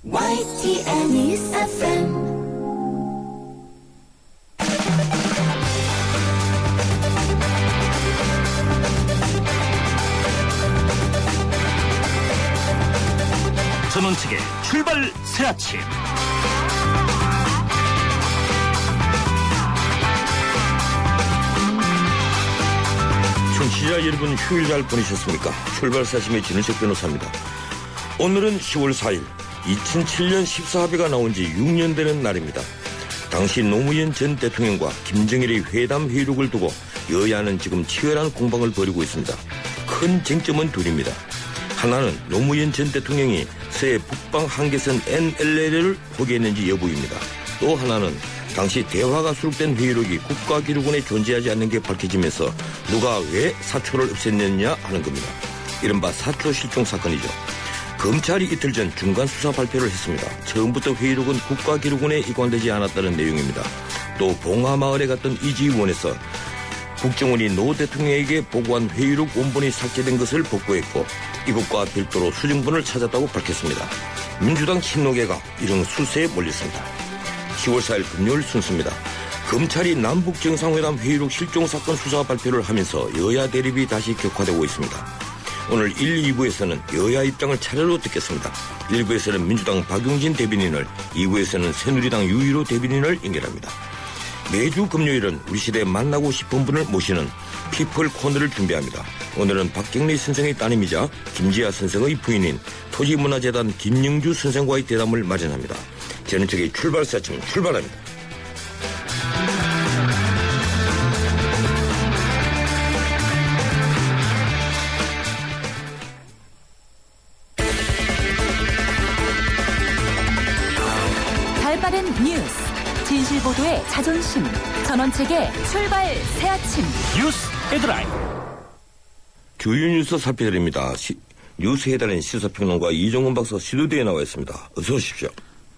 YTN News FM. 전원책의 출발 새아침. 청취자 여러분, 휴일 잘 보내셨습니까? 출발 새아침의 진은식 변호사입니다. 오늘은 10월 4일 2007년 14합의가 나온 지 6년 되는 날입니다. 당시 노무현 전 대통령과 김정일의 회담 회의록을 두고 여야는 지금 치열한 공방을 벌이고 있습니다. 큰 쟁점은 둘입니다. 하나는 노무현 전 대통령이 새 북방 한계선 NLL을 포기했는지 여부입니다. 또 하나는 당시 대화가 수록된 회의록이 국가기록원에 존재하지 않는 게 밝혀지면서 누가 왜 사초를 없앴느냐 하는 겁니다. 이른바 사초 실종 사건이죠. 검찰이 이틀 전 중간 수사 발표를 했습니다. 처음부터 회의록은 국가기록원에 이관되지 않았다는 내용입니다. 또 봉하마을에 갔던 이지원에서 국정원이 노 대통령에게 보고한 회의록 원본이 삭제된 것을 복구했고 이것과 별도로 수정본을 찾았다고 밝혔습니다. 민주당 친노계가 이런 수세에 몰렸습니다. 10월 4일 금요일 순서입니다. 검찰이 남북정상회담 회의록 실종 사건 수사 발표를 하면서 여야 대립이 다시 격화되고 있습니다. 오늘 1, 2부에서는 여야 입장을 차례로 듣겠습니다. 1부에서는 민주당 박용진 대변인을, 2부에서는 새누리당 유일호 대변인을 연결합니다. 매주 금요일은 우리 시대에 만나고 싶은 분을 모시는 피플 코너를 준비합니다. 오늘은 박경리 선생의 따님이자 김지아 선생의 부인인 토지문화재단 김영주 선생과의 대담을 마련합니다. 저는 저기 출발 새아침 출발합니다. 발빠른 뉴스, 진실보도의 자존심, 전원책의 출발 새아침. 뉴스 헤드라인. 주요 뉴스 살펴드립니다. 뉴스 헤드라인 시사평론가 이종훈 박사 스튜디오에 나와 있습니다. 어서 오십시오.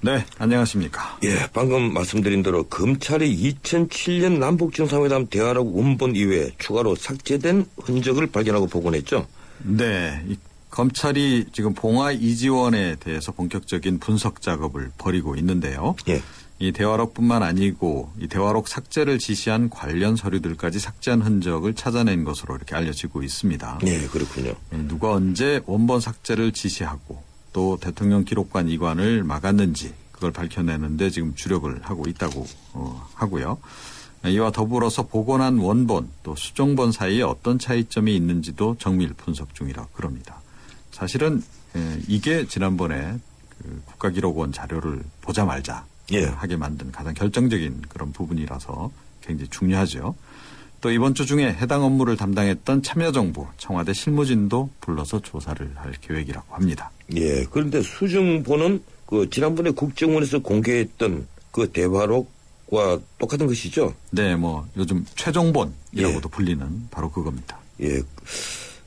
네, 안녕하십니까. 예, 방금 말씀드린 대로 검찰이 2007년 남북정상회담 대화록 원본 이외에 추가로 삭제된 흔적을 발견하고 복원했죠? 네, 검찰이 지금 봉화 이지원에 대해서 본격적인 분석 작업을 벌이고 있는데요. 예. 이 대화록뿐만 아니고 이 대화록 삭제를 지시한 관련 서류들까지 삭제한 흔적을 찾아낸 것으로 이렇게 알려지고 있습니다. 네, 그렇군요. 누가 언제 원본 삭제를 지시하고 또 대통령 기록관 이관을 막았는지 그걸 밝혀내는데 지금 주력을 하고 있다고 하고요. 이와 더불어서 복원한 원본 또 수정본 사이에 어떤 차이점이 있는지도 정밀 분석 중이라고 그럽니다. 사실은 이게 지난번에 국가기록원 자료를 보자 말자 예. 하게 만든 가장 결정적인 그런 부분이라서 굉장히 중요하죠. 또 이번 주 중에 해당 업무를 담당했던 참여정부 청와대 실무진도 불러서 조사를 할 계획이라고 합니다. 예, 그런데 수정본은 지난번에 국정원에서 공개했던 그 대화록과 똑같은 것이죠? 네, 요즘 최종본이라고도 예. 불리는 바로 그겁니다. 예.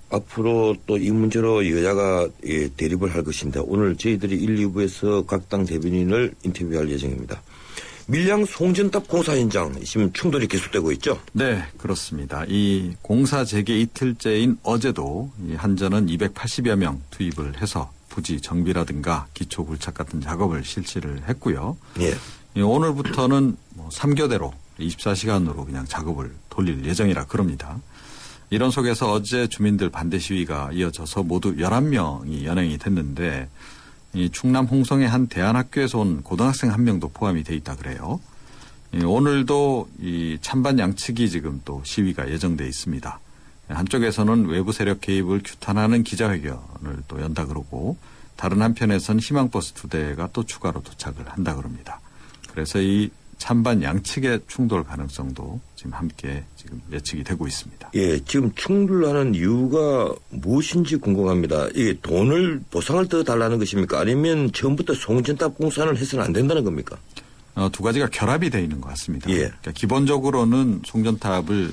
앞으로 또 이 문제로 여야가 대립을 할 것인데 오늘 저희들이 1, 2부에서 각 당 대변인을 인터뷰할 예정입니다. 밀양 송전탑 공사 현장 지금 충돌이 계속되고 있죠? 네, 그렇습니다. 이 공사 재개 이틀째인 어제도 이 한전은 280여 명 투입을 해서 부지 정비라든가 기초 굴착 같은 작업을 실시를 했고요. 예. 오늘부터는 3교대로 24시간으로 그냥 작업을 돌릴 예정이라 그럽니다. 이런 속에서 어제 주민들 반대 시위가 이어져서 모두 11명이 연행이 됐는데 이 충남 홍성의 한 대안학교에서 온 고등학생 한 명도 포함이 돼 있다 그래요. 오늘도 이 찬반 양측이 지금 또 시위가 예정돼 있습니다. 한쪽에서는 외부 세력 개입을 규탄하는 기자회견을 또 연다 그러고 다른 한편에서는 희망버스 2대가 또 추가로 도착을 한다 그럽니다. 그래서 이 찬반 양측의 충돌 가능성도 지금 함께 지금 예측이 되고 있습니다. 예, 지금 충돌하는 이유가 무엇인지 궁금합니다. 이게 돈을 보상을 더 달라는 것입니까? 아니면 처음부터 송전탑 공사는 해서는 안 된다는 겁니까? 두 가지가 결합이 되어 있는 것 같습니다. 예. 그러니까 기본적으로는 송전탑을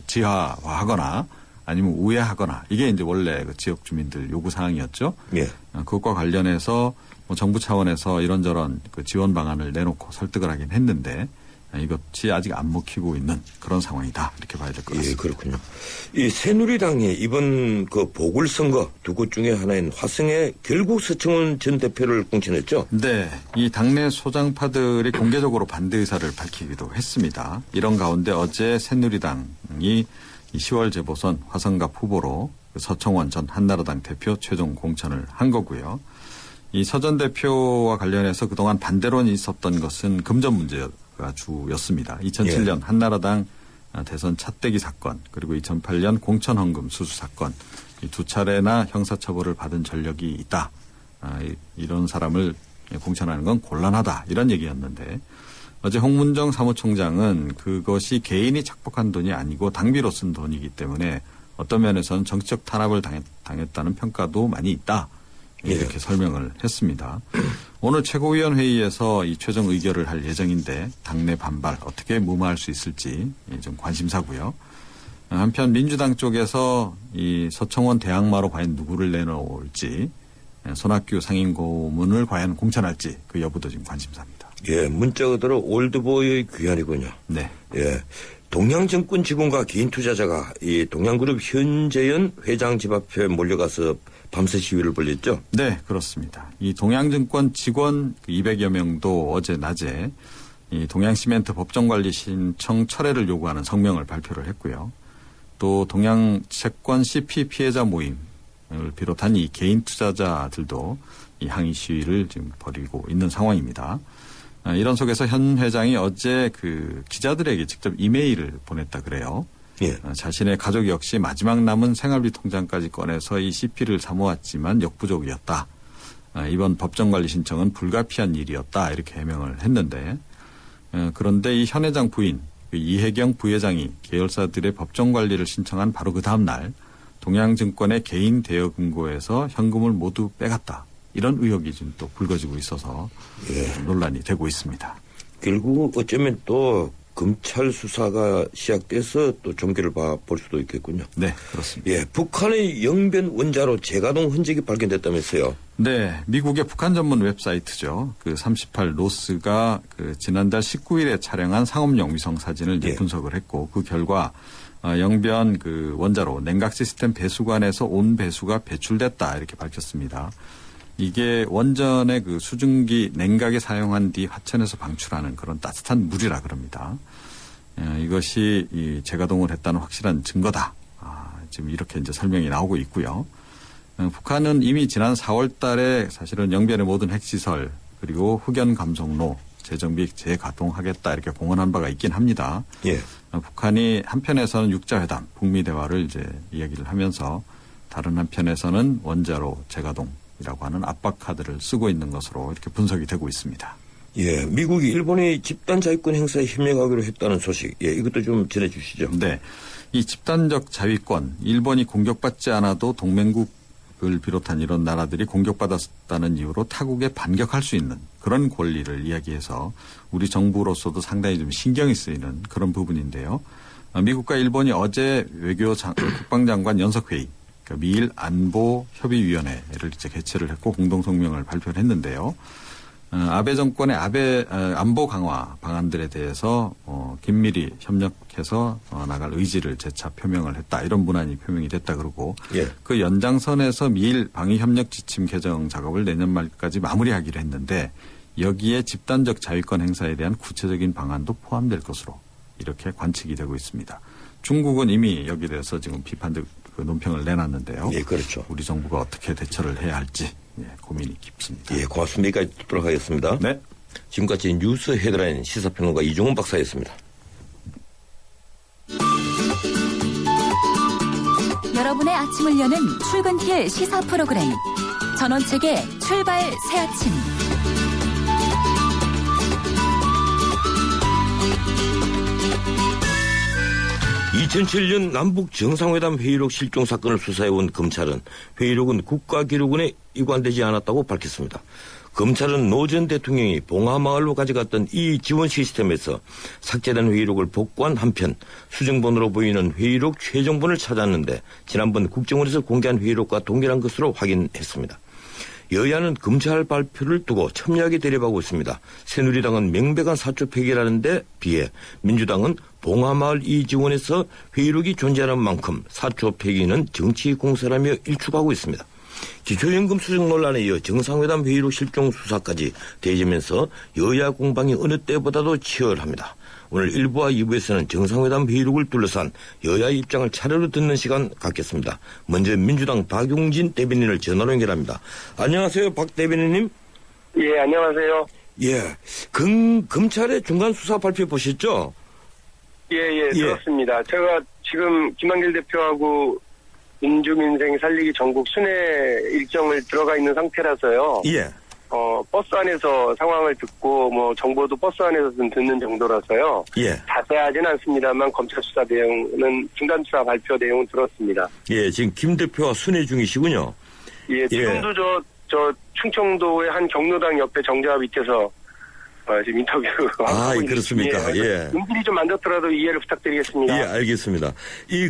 지하화하거나 아니면 우회하거나 이게 이제 원래 그 지역 주민들 요구 사항이었죠. 예. 그것과 관련해서 정부 차원에서 이런저런 그 지원 방안을 내놓고 설득을 하긴 했는데 이것이 아직 안 먹히고 있는 그런 상황이다. 이렇게 봐야 될 것 같습니다. 예, 그렇군요. 이 새누리당이 이번 그 보궐선거 두 곳 중에 하나인 화성에 결국 서청원 전 대표를 공천했죠? 네. 이 당내 소장파들이 공개적으로 반대 의사를 밝히기도 했습니다. 이런 가운데 어제 새누리당이 10월 재보선 화성갑 후보로 서청원 전 한나라당 대표 최종 공천을 한 거고요. 이 서 전 대표와 관련해서 그동안 반대론이 있었던 것은 금전 문제가 주였습니다. 2007년 한나라당 대선 차떼기 사건 그리고 2008년 공천헌금 수수 사건 이 두 차례나 형사처벌을 받은 전력이 있다. 이런 사람을 공천하는 건 곤란하다. 이런 얘기였는데 어제 홍문정 사무총장은 그것이 개인이 착복한 돈이 아니고 당비로 쓴 돈이기 때문에 어떤 면에서는 정치적 탄압을 당했다는 평가도 많이 있다. 이렇게 설명을 했습니다. 오늘 최고위원회의에서 이 최종 의결을 할 예정인데 당내 반발 어떻게 무마할 수 있을지 좀 관심사고요. 한편 민주당 쪽에서 이 서청원 대항마로 과연 누구를 내놓을지 손학규 상임고문을 과연 공천할지 그 여부도 지금 관심사입니다. 예, 문자 그대로 올드보이의 귀환이군요. 네. 예. 동양증권 직원과 개인 투자자가 이 동양그룹 현재현 회장 집 앞에 몰려가서 밤새 시위를 벌였죠? 네, 그렇습니다. 이 동양증권 직원 200여 명도 어제 낮에 이 동양시멘트 법정관리 신청 철회를 요구하는 성명을 발표를 했고요. 또 동양채권 CP 피해자 모임을 비롯한 이 개인 투자자들도 이 항의 시위를 지금 벌이고 있는 상황입니다. 이런 속에서 현 회장이 어제 그 기자들에게 직접 이메일을 보냈다 그래요. 예. 자신의 가족 역시 마지막 남은 생활비 통장까지 꺼내서 이 CP를 사모았지만 역부족이었다. 이번 법정관리 신청은 불가피한 일이었다. 이렇게 해명을 했는데 그런데 이 현 회장 부인 이혜경 부회장이 계열사들의 법정관리를 신청한 바로 그 다음 날 동양증권의 개인 대여금고에서 현금을 모두 빼갔다. 이런 의혹이 지금 또 불거지고 있어서 논란이 되고 있습니다. 결국 어쩌면 또 검찰 수사가 시작돼서 또 종결을 볼 수도 있겠군요. 네, 그렇습니다. 예, 북한의 영변 원자로 재가동 흔적이 발견됐다면서요? 네, 미국의 북한 전문 웹사이트죠. 그 38노스가 그 지난달 19일에 촬영한 상업용 위성 사진을 이제 분석을 했고 그 결과 영변 그 원자로 냉각 시스템 배수관에서 온 배수가 배출됐다 이렇게 밝혔습니다. 이게 원전의 그 수증기 냉각에 사용한 뒤 하천에서 방출하는 그런 따뜻한 물이라 그럽니다. 이것이 이 재가동을 했다는 확실한 증거다. 지금 이렇게 이제 설명이 나오고 있고요. 북한은 이미 지난 4월 달에 사실은 영변의 모든 핵시설 그리고 흑연 감속로 재정비 재가동하겠다 이렇게 공언한 바가 있긴 합니다. 예. 북한이 한편에서는 육자회담, 북미 대화를 이제 이야기를 하면서 다른 한편에서는 원자로 재가동이라고 하는 압박 카드를 쓰고 있는 것으로 이렇게 분석이 되고 있습니다. 예, 미국이 일본의 집단 자위권 행사에 협력하기로 했다는 소식. 예, 이것도 좀 전해 주시죠. 네. 이 집단적 자위권, 일본이 공격받지 않아도 동맹국을 비롯한 이런 나라들이 공격받았다는 이유로 타국에 반격할 수 있는 그런 권리를 이야기해서 우리 정부로서도 상당히 좀 신경이 쓰이는 그런 부분인데요. 미국과 일본이 어제 국방장관 연석회의, 그러니까 미일 안보협의위원회를 이제 개최를 했고 공동성명을 발표를 했는데요. 아베 정권의 안보 강화 방안들에 대해서 긴밀히 협력해서 나갈 의지를 재차 표명을 했다. 이런 문안이 표명이 됐다 그러고 예. 그 연장선에서 미일 방위협력 지침 개정 작업을 내년 말까지 마무리하기로 했는데 여기에 집단적 자위권 행사에 대한 구체적인 방안도 포함될 것으로 이렇게 관측이 되고 있습니다. 중국은 이미 여기에 대해서 지금 비판적 논평을 내놨는데요. 예, 그렇죠. 우리 정부가 어떻게 대처를 해야 할지 고민이 깊습니다. 예, 고맙습니다. 여기까지 듣도록 하겠습니다. 네. 지금까지 뉴스 헤드라인 시사평론가 이종훈 박사였습니다. 여러분의 아침을 여는 출근길 시사 프로그램 전원책의 출발 새아침. (2007년) 남북 정상회담 회의록 실종 사건을 수사해온 검찰은 회의록은 국가기록원에 이관되지 않았다고 밝혔습니다. 검찰은 노 전 대통령이 봉하마을로 가져갔던 이 지원 시스템에서 삭제된 회의록을 복구한 한편 수정본으로 보이는 회의록 최종본을 찾았는데 지난번 국정원에서 공개한 회의록과 동일한 것으로 확인했습니다. 여야는 검찰 발표를 두고 첨예하게 대립하고 있습니다. 새누리당은 명백한 사초 폐기라는데 비해 민주당은 봉하마을 이지원에서 회의록이 존재하는 만큼 사초 폐기는 정치 공세라며 일축하고 있습니다. 기초연금 수정 논란에 이어 정상회담 회의록 실종 수사까지 대지면서 여야 공방이 어느 때보다도 치열합니다. 오늘 1부와 2부에서는 정상회담 회의록을 둘러싼 여야 입장을 차례로 듣는 시간 갖겠습니다. 먼저 민주당 박용진 대변인을 전화로 연결합니다. 안녕하세요, 박 대변인님. 예, 안녕하세요. 예, 검찰의 중간 수사 발표 보셨죠? 예, 들었습니다. 제가 지금 김한길 대표하고 민주민생 살리기 전국 순회 일정을 들어가 있는 상태라서요. 예. 버스 안에서 상황을 듣고 정보도 버스 안에서 듣는 정도라서요. 예. 자세하진 않습니다만 검찰 수사 내용은 중간 수사 발표 내용은 들었습니다. 예, 지금 김 대표와 순회 중이시군요. 예, 지금도 저 충청도의 한 경로당 옆에 정자와 밑에서 지금 인터뷰. 그렇습니까? 예. 음질이 좀 안 좋더라도 이해를 부탁드리겠습니다. 예, 알겠습니다.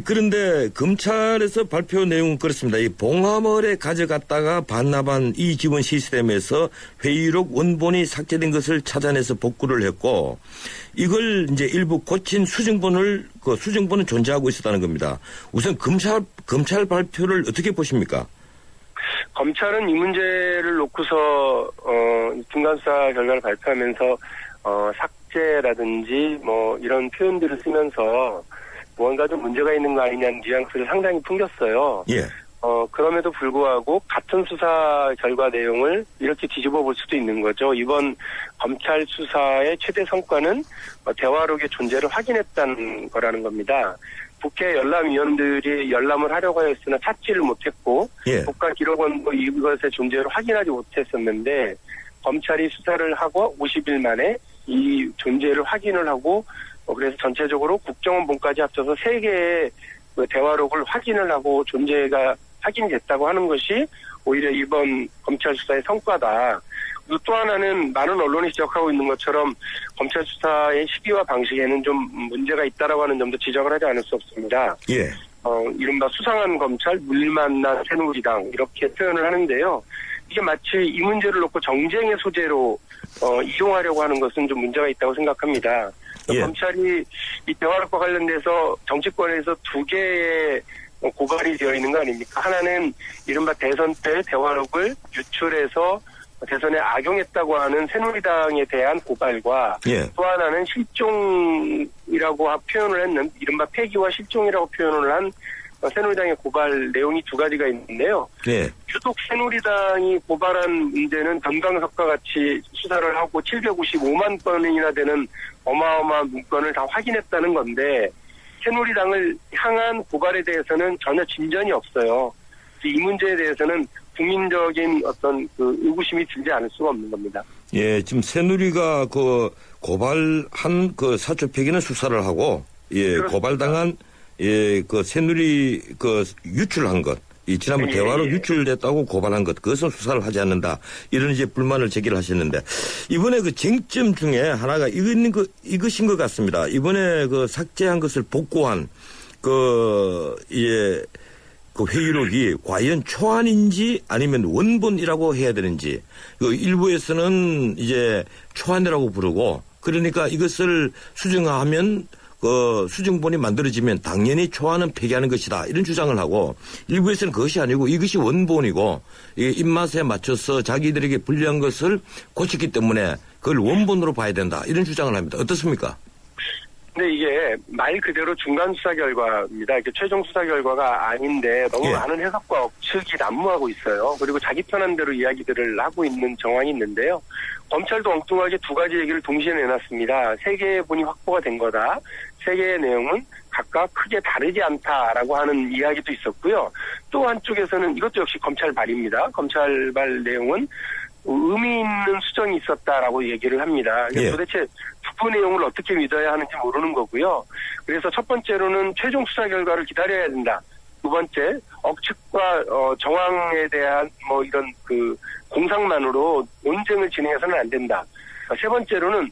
그런데 검찰에서 발표 내용은 그렇습니다. 이 봉하마을에 가져갔다가 반납한 이 지원 시스템에서 회의록 원본이 삭제된 것을 찾아내서 복구를 했고, 이걸 이제 일부 고친 수정본은 존재하고 있었다는 겁니다. 우선 검찰 발표를 어떻게 보십니까? 검찰은 이 문제를 놓고서 중간수사 결과를 발표하면서 삭제라든지 이런 표현들을 쓰면서 무언가 좀 문제가 있는 거 아니냐는 뉘앙스를 상당히 풍겼어요. 예. 그럼에도 불구하고 같은 수사 결과 내용을 이렇게 뒤집어 볼 수도 있는 거죠. 이번 검찰 수사의 최대 성과는 대화록의 존재를 확인했다는 거라는 겁니다. 국회 열람위원들이 열람을 하려고 하였으나 찾지를 못했고, 예. 국가기록원도 이것의 존재를 확인하지 못했었는데, 검찰이 수사를 하고 50일 만에 이 존재를 확인을 하고, 그래서 전체적으로 국정원본까지 합쳐서 3개의 대화록을 확인을 하고 존재가 확인됐다고 하는 것이 오히려 이번 검찰 수사의 성과다. 그리고 또 하나는 많은 언론이 지적하고 있는 것처럼 검찰 수사의 시기와 방식에는 좀 문제가 있다라고 하는 점도 지적을 하지 않을 수 없습니다. 예. 이른바 수상한 검찰, 물만난 새누리당 이렇게 표현을 하는데요. 이게 마치 이 문제를 놓고 정쟁의 소재로 이용하려고 하는 것은 좀 문제가 있다고 생각합니다. 예. 검찰이 이 대화록과 관련돼서 정치권에서 2개의 고발이 되어 있는 거 아닙니까? 하나는 이른바 대선 때 대화록을 유출해서 대선에 악용했다고 하는 새누리당에 대한 고발과 예. 또 하나는 실종이라고 표현을 했는 이른바 폐기와 실종이라고 표현을 한 새누리당의 고발 내용이 2가지가 있는데요. 예. 유독 새누리당이 고발한 문제는 변강석과 같이 수사를 하고 755만 건이나 되는 어마어마한 문건을 다 확인했다는 건데 새누리당을 향한 고발에 대해서는 전혀 진전이 없어요. 이 문제에 대해서는 국민적인 어떤 의구심이 들지 않을 수가 없는 겁니다. 예, 지금 새누리가 고발한 사초 폐기는 수사를 하고, 예, 그렇습니다. 고발당한, 예, 새누리 유출한 것, 이 지난번 대화로 유출됐다고 고발한 것, 그것은 수사를 하지 않는다. 이런 이제 불만을 제기를 하셨는데, 이번에 쟁점 중에 하나가 이것인 것 같습니다. 이번에 삭제한 것을 복구한, 회의록이 과연 초안인지 아니면 원본이라고 해야 되는지, 일부에서는 이제 초안이라고 부르고, 그러니까 이것을 수정하면 수정본이 만들어지면 당연히 초안은 폐기하는 것이다. 이런 주장을 하고, 일부에서는 그것이 아니고 이것이 원본이고, 입맛에 맞춰서 자기들에게 불리한 것을 고쳤기 때문에 그걸 원본으로 봐야 된다. 이런 주장을 합니다. 어떻습니까? 근데 이게 말 그대로 중간 수사 결과입니다. 이게 최종 수사 결과가 아닌데 너무 많은 해석과 억측이 난무하고 있어요. 그리고 자기 편한 대로 이야기들을 하고 있는 정황이 있는데요. 검찰도 엉뚱하게 2가지 얘기를 동시에 내놨습니다. 3개의 본이 확보가 된 거다. 3개의 내용은 각각 크게 다르지 않다라고 하는 이야기도 있었고요. 또 한쪽에서는 이것도 역시 검찰발입니다. 검찰발 내용은 의미 있는 수정이 있었다라고 얘기를 합니다. 도대체 두 내용을 어떻게 믿어야 하는지 모르는 거고요. 그래서 첫 번째로는 최종 수사 결과를 기다려야 된다. 2번째, 억측과 정황에 대한 이런 공상만으로 논쟁을 진행해서는 안 된다. 3번째로는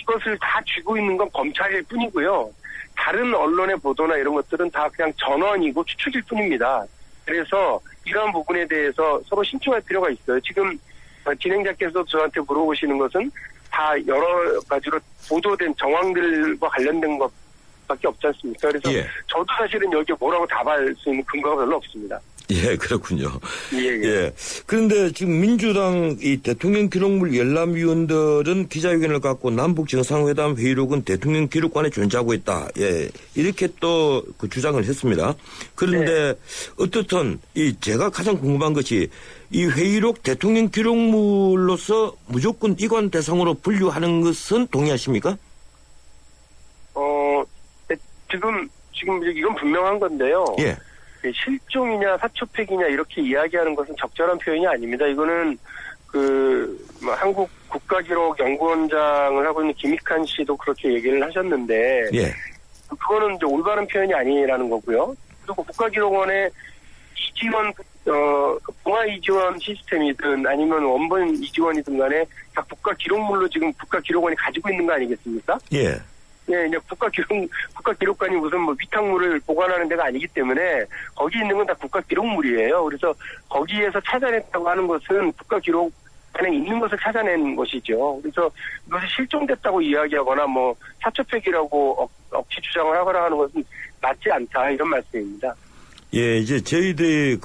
이것을 다 쥐고 있는 건 검찰일 뿐이고요. 다른 언론의 보도나 이런 것들은 다 그냥 전원이고 추측일 뿐입니다. 그래서 이러한 부분에 대해서 서로 신중할 필요가 있어요. 지금 진행자께서 저한테 물어보시는 것은 다 여러 가지로 보도된 정황들과 관련된 것밖에 없지 않습니까? 그래서 예. 저도 사실은 여기에 뭐라고 답할 수 있는 근거가 별로 없습니다. 예, 그렇군요. 예. 예. 그런데 지금 민주당 이 대통령 기록물 열람위원들은 기자회견을 갖고 남북 정상회담 회의록은 대통령 기록관에 존재하고 있다. 예. 이렇게 또 그 주장을 했습니다. 그런데 어떻든 제가 가장 궁금한 것이 이 회의록 대통령 기록물로서 무조건 이관 대상으로 분류하는 것은 동의하십니까? 지금 이건 분명한 건데요. 예. 실종이냐 사초팩이냐 이렇게 이야기하는 것은 적절한 표현이 아닙니다. 이거는 한국 국가기록연구원장을 하고 있는 김익환 씨도 그렇게 얘기를 하셨는데, 예. 그거는 이제 올바른 표현이 아니라는 거고요. 그리고 국가기록원의 이지원, 봉화 이지원 시스템이든 아니면 원본 이지원이든 간에 다 국가기록물로 지금 국가기록원이 가지고 있는 거 아니겠습니까? 예. 예, 이제 국가기록관이 무슨 위탁물을 보관하는 데가 아니기 때문에 거기 있는 건 다 국가기록물이에요. 그래서 거기에서 찾아냈다고 하는 것은 국가기록관에 있는 것을 찾아낸 것이죠. 그래서 이것이 실종됐다고 이야기하거나 사초팩이라고 억지 주장을 하거나 하는 것은 맞지 않다 이런 말씀입니다. 예, 이제 저희들이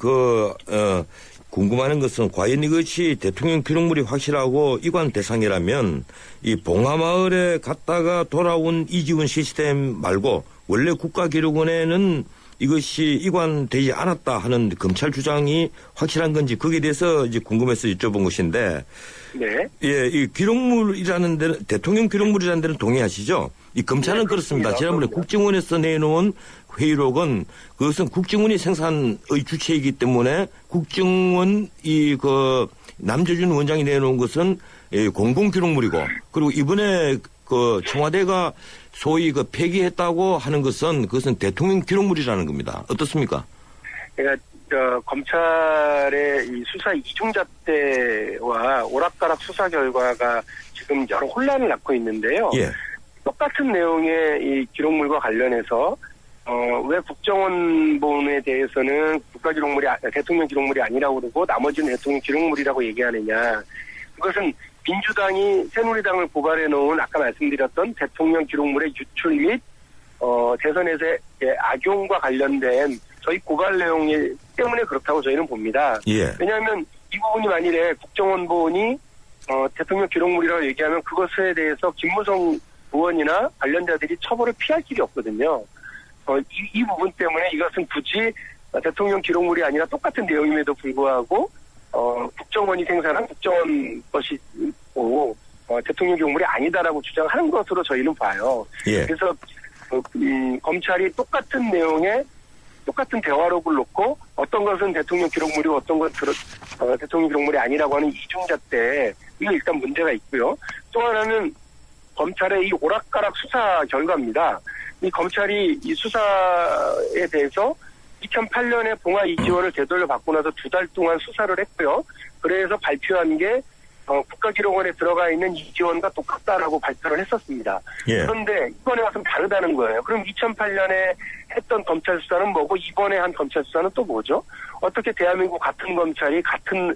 궁금한 것은 과연 이것이 대통령 기록물이 확실하고 이관 대상이라면 이 봉하마을에 갔다가 돌아온 이지원 시스템 말고 원래 국가기록원에는 이것이 이관되지 않았다 하는 검찰 주장이 확실한 건지 거기에 대해서 이제 궁금해서 여쭤본 것인데. 네. 예, 이 기록물이라는 데는 대통령 기록물이라는 데는 동의하시죠? 이 검찰은 네, 그렇습니다. 지난번에 그렇습니다. 국정원에서 내놓은 회의록은 그것은 국정원이 생산의 주체이기 때문에 국정원 남재준 원장이 내놓은 것은 공공 기록물이고 그리고 이번에 청와대가 소위 폐기했다고 하는 것은 그것은 대통령 기록물이라는 겁니다. 어떻습니까? 그러니까 검찰의 이 수사 이중잣대와 오락가락 수사 결과가 지금 여러 혼란을 낳고 있는데요. 예. 똑같은 내용의 이 기록물과 관련해서 왜 국정원본에 대해서는 대통령 기록물이 아니라고 그러고 나머지는 대통령 기록물이라고 얘기하느냐. 그것은 민주당이 새누리당을 고발해 놓은 아까 말씀드렸던 대통령 기록물의 유출 및 대선에서의 악용과 관련된 저희 고발 내용 때문에 그렇다고 저희는 봅니다. 예. 왜냐하면 이 부분이 만일에 국정원본이 대통령 기록물이라고 얘기하면 그것에 대해서 김무성 의원이나 관련자들이 처벌을 피할 길이 없거든요. 이 부분 때문에 이것은 굳이 대통령 기록물이 아니라 똑같은 내용임에도 불구하고 국정원이 생산한 국정원 것이고 대통령 기록물이 아니다라고 주장하는 것으로 저희는 봐요. 예. 그래서 검찰이 똑같은 내용에 똑같은 대화록을 놓고 어떤 것은 대통령 기록물이고 어떤 것은 대통령 기록물이 아니라고 하는 이중잣대 이거 일단 문제가 있고요. 또 하나는 검찰의 이 오락가락 수사 결과입니다. 이 검찰이 이 수사에 대해서 2008년에 봉화 이지원을 되돌려 받고 나서 2달 동안 수사를 했고요. 그래서 발표한 게 국가기록원에 들어가 있는 이지원과 똑같다라고 발표를 했었습니다. 예. 그런데 이번에 와서는 다르다는 거예요. 그럼 2008년에 했던 검찰 수사는 뭐고 이번에 한 검찰 수사는 또 뭐죠? 어떻게 대한민국 같은 검찰이 같은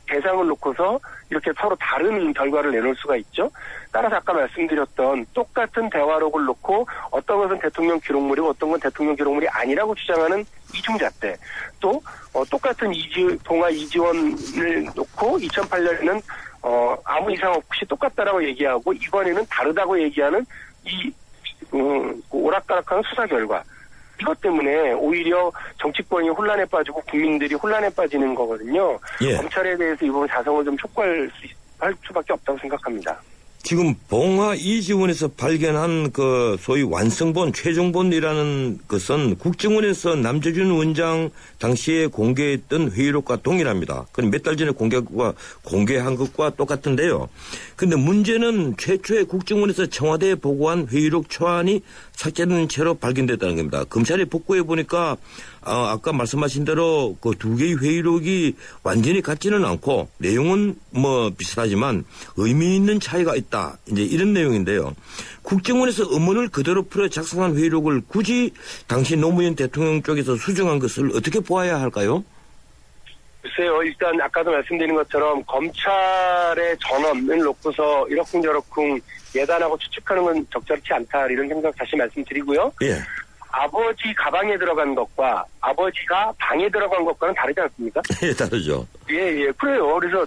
대상을 놓고서 이렇게 서로 다른 결과를 내놓을 수가 있죠. 따라서 아까 말씀드렸던 똑같은 대화록을 놓고 어떤 것은 대통령 기록물이고 어떤 건 대통령 기록물이 아니라고 주장하는 이중잣대. 또 똑같은 봉화 이지원을 놓고 2008년에는 아무 이상 없이 똑같다라고 얘기하고 이번에는 다르다고 얘기하는 이 오락가락한 수사 결과. 이것 때문에 오히려 정치권이 혼란에 빠지고 국민들이 혼란에 빠지는 거거든요. 예. 검찰에 대해서 이 부분 자성을 좀 촉구할 수밖에 없다고 생각합니다. 지금 봉화 이지원에서 발견한 소위 완성본, 최종본이라는 것은 국정원에서 남재준 원장 당시에 공개했던 회의록과 동일합니다. 그럼 몇 달 전에 공개한 것과 똑같은데요. 근데 문제는 최초에 국정원에서 청와대에 보고한 회의록 초안이 삭제된 채로 발견됐다는 겁니다. 검찰이 복구해 보니까 아까 말씀하신 대로 그 두 개의 회의록이 완전히 같지는 않고 내용은 비슷하지만 의미 있는 차이가 있다. 이제 이런 내용인데요. 국정원에서 음원을 그대로 풀어 작성한 회의록을 굳이 당시 노무현 대통령 쪽에서 수정한 것을 어떻게 보아야 할까요? 글쎄요. 일단 아까도 말씀드린 것처럼 검찰의 전원을 놓고서 이러쿵저러쿵 예단하고 추측하는 건 적절치 않다 이런 생각 다시 말씀드리고요. 예. 아버지 가방에 들어간 것과 아버지가 방에 들어간 것과는 다르지 않습니까? 예, 다르죠. 예, 그래요. 그래서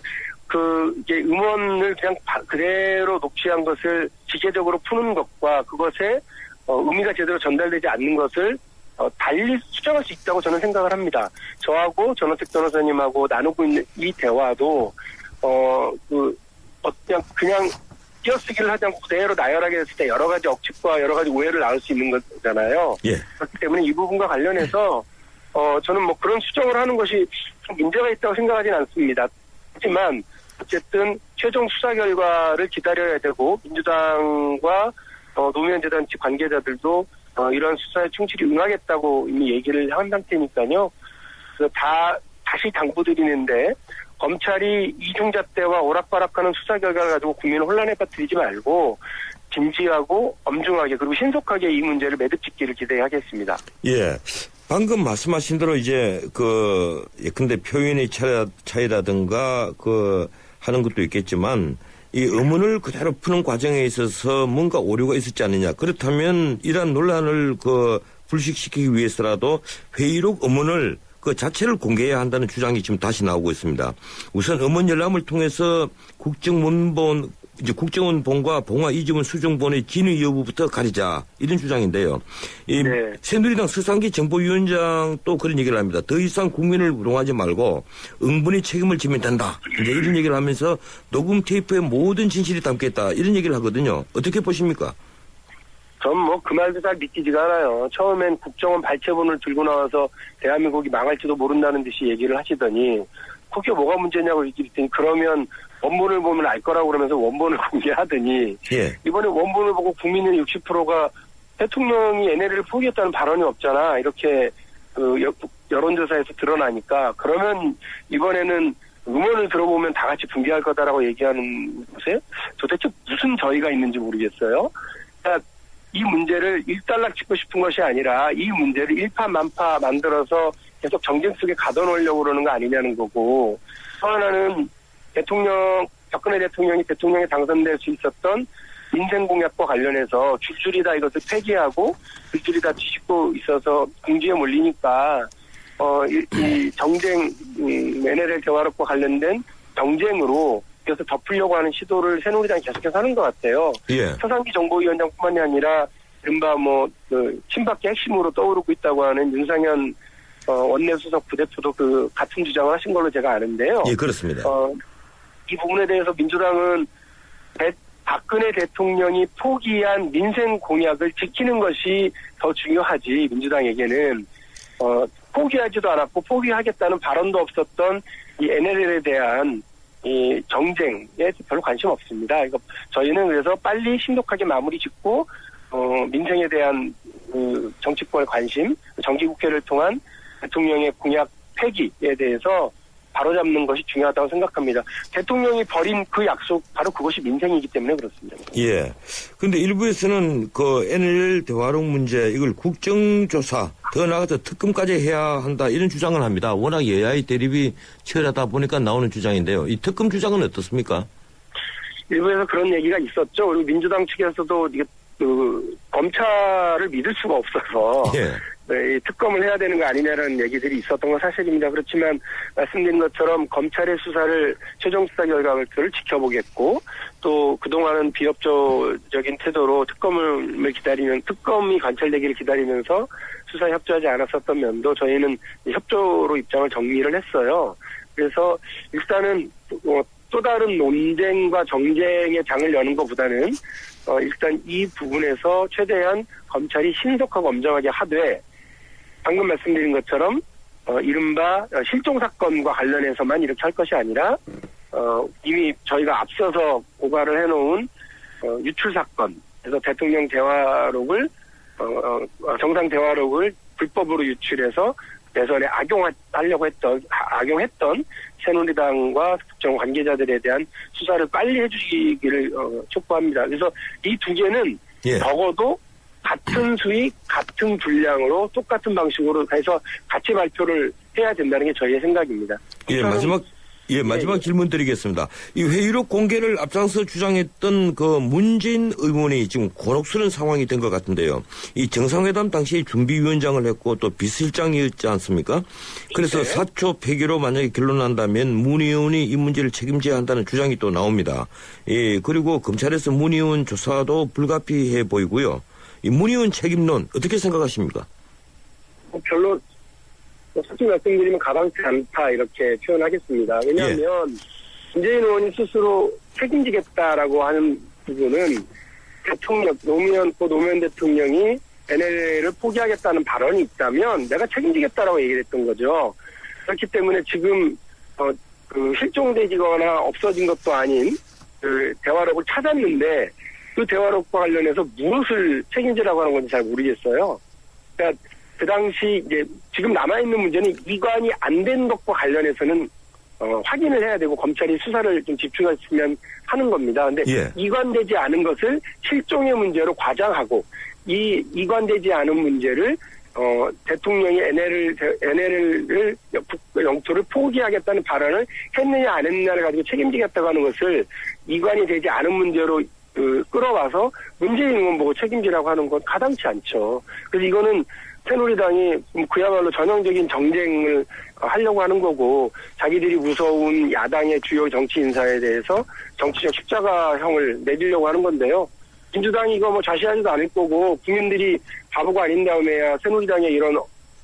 이게 음원을 그냥 그대로 녹취한 것을 기계적으로 푸는 것과 그것에 의미가 제대로 전달되지 않는 것을 달리 수정할 수 있다고 저는 생각을 합니다. 저하고 전원책 변호사님하고 나누고 있는 이 대화도 그냥 띄어쓰기를 하지 않고 그대로 나열하게 됐을 때 여러 가지 억측과 여러 가지 오해를 낳을 수 있는 거잖아요. 예. 그렇기 때문에 이 부분과 관련해서 저는 뭐 그런 수정을 하는 것이 좀 문제가 있다고 생각하진 않습니다. 하지만 어쨌든 최종 수사 결과를 기다려야 되고 민주당과 노무현 재단 측 관계자들도 이런 수사에 충실히 응하겠다고 이미 얘기를 한 상태니까요. 그래서 다시 당부드리는데 검찰이 이중잣대와 오락가락하는 수사 결과를 가지고 국민을 혼란에 빠뜨리지 말고 진지하고 엄중하게 그리고 신속하게 이 문제를 매듭짓기를 기대하겠습니다. 예. 방금 말씀하신 대로 이제 예컨대 표현의 차이라든가 하는 것도 있겠지만 이 의문을 그대로 푸는 과정에 있어서 뭔가 오류가 있었지 않느냐. 그렇다면 이러한 논란을 불식시키기 위해서라도 회의록 의문을 그 자체를 공개해야 한다는 주장이 지금 다시 나오고 있습니다. 우선 의문 열람을 통해서 국정원본과 봉화 이지원 수정본의 진위 여부부터 가리자 이런 주장인데요. 네. 새누리당 서상기 정보위원장 또 그런 얘기를 합니다. 더 이상 국민을 우롱하지 말고 응분이 책임을 지면 된다. 이제 이런 얘기를 하면서 녹음 테이프에 모든 진실이 담겠다 이런 얘기를 하거든요. 어떻게 보십니까? 전 그 말도 잘 믿기지가 않아요. 처음엔 국정원 발췌본을 들고 나와서 대한민국이 망할지도 모른다는 듯이 얘기를 하시더니 그게 뭐가 문제냐고 얘기했더니 그러면 원본을 보면 알 거라고 그러면서 원본을 공개하더니 예. 이번에 원본을 보고 국민의 60%가 대통령이 NLL을 포기했다는 발언이 없잖아. 이렇게 여론조사에서 드러나니까 그러면 이번에는 음원을 들어보면 다 같이 붕괴할 거다라고 얘기하는 곳에 도대체 무슨 저희가 있는지 모르겠어요. 그러니까 이 문제를 일단락 찍고 싶은 것이 아니라 이 문제를 일파만파 만들어서 계속 정쟁 속에 가둬놓으려고 그러는 거 아니냐는 거고 또 하나는 박근혜 대통령이 대통령에 당선될 수 있었던 민생공약과 관련해서 줄줄이 다 이것을 폐기하고 줄줄이 다 뒤집고 있어서 궁지에 몰리니까 이 정쟁 NLL 대화록과 관련된 정쟁으로 그래서 덮으려고 하는 시도를 새누리당이 계속해서 하는 것 같아요. 예. 서상기 정보위원장뿐만이 아니라 이른바 친박계 핵심으로 떠오르고 있다고 하는 윤상현 원내수석 부대표도 같은 주장을 하신 걸로 제가 아는데요. 예, 그렇습니다. 이 부분에 대해서 민주당은 박근혜 대통령이 포기한 민생 공약을 지키는 것이 더 중요하지 민주당에게는 포기하지도 않았고 포기하겠다는 발언도 없었던 이 NLL에 대한 이 정쟁에 별로 관심 없습니다. 저희는 그래서 빨리 신속하게 마무리 짓고 민생에 대한 정치권의 관심, 정기국회를 통한 대통령의 공약 폐기에 대해서 바로잡는 것이 중요하다고 생각합니다. 대통령이 벌인 그 약속 바로 그것이 민생이기 때문에 그렇습니다. 예. 그런데 일부에서는 NLL 대화록 문제 이걸 국정조사 더 나아가서 특검까지 해야 한다 이런 주장을 합니다. 워낙 여야의 대립이 치열하다 보니까 나오는 주장인데요. 이 특검 주장은 어떻습니까? 일부에서 그런 얘기가 있었죠. 그리고 민주당 측에서도 검찰을 믿을 수가 없어서 예. 이 특검을 해야 되는 거 아니냐라는 얘기들이 있었던 건 사실입니다. 그렇지만 말씀드린 것처럼 검찰의 수사를 최종 수사 결과를 지켜보겠고 또 그동안은 비협조적인 태도로 특검이 관찰되기를 기다리면서 수사에 협조하지 않았었던 면도 저희는 협조로 입장을 정리를 했어요. 그래서 일단은 또 다른 논쟁과 정쟁의 장을 여는 것보다는 일단 이 부분에서 최대한 검찰이 신속하고 엄정하게 하되 방금 말씀드린 것처럼 이른바 실종 사건과 관련해서만 이렇게 할 것이 아니라 이미 저희가 앞서서 고발을 해놓은 유출 사건, 그래서 대통령 대화록을 정상 대화록을 불법으로 유출해서 대선에 악용했던 새누리당과 국정 관계자들에 대한 수사를 빨리 해주시기를 촉구합니다. 그래서 이 두 개는 예. 적어도 같은 수익, 같은 분량으로 똑같은 방식으로 해서 같이 발표를 해야 된다는 게 저희의 생각입니다. 마지막 질문 드리겠습니다. 이 회의록 공개를 앞장서 주장했던 그 문재인 의원이 지금 곤혹스러운 상황이 된 것 같은데요. 이 정상회담 당시 준비위원장을 했고 또 비서실장이었지 않습니까? 그래서 네. 사초 폐기로 만약에 결론난다면 문 의원이 이 문제를 책임져야 한다는 주장이 또 나옵니다. 예, 그리고 검찰에서 문 의원 조사도 불가피해 보이고요. 이 문 의원 책임론 어떻게 생각하십니까? 별로 솔직히 말씀드리면 가방치 않다 이렇게 표현하겠습니다. 왜냐하면 문재인 의원이 스스로 책임지겠다라고 하는 부분은 대통령 노무현 대통령이 NLL을 포기하겠다는 발언이 있다면 내가 책임지겠다라고 얘기를 했던 거죠. 그렇기 때문에 지금 그 실종되거나 없어진 것도 아닌 그 대화록을 찾았는데 그 대화록과 관련해서 무엇을 책임지라고 하는 건지 잘 모르겠어요. 그러니까 그 당시 이제 지금 남아있는 문제는 이관이 안 된 것과 관련해서는 확인을 해야 되고 검찰이 수사를 좀 집중했으면 하는 겁니다. 근데 이관되지 않은 것을 실종의 문제로 과장하고 이 이관되지 않은 문제를 대통령이 NLL을 영토를 포기하겠다는 발언을 했느냐 안 했느냐를 가지고 책임지겠다고 하는 것을 이관이 되지 않은 문제로 끌어와서 문재인 의원 보고 책임지라고 하는 건 가당치 않죠. 그래서 이거는 새누리당이 그야말로 전형적인 정쟁을 하려고 하는 거고 자기들이 무서운 야당의 주요 정치 인사에 대해서 정치적 십자가형을 내리려고 하는 건데요. 민주당이 이거 자시하지도 않을 거고 국민들이 바보가 아닌 다음에야 새누리당의 이런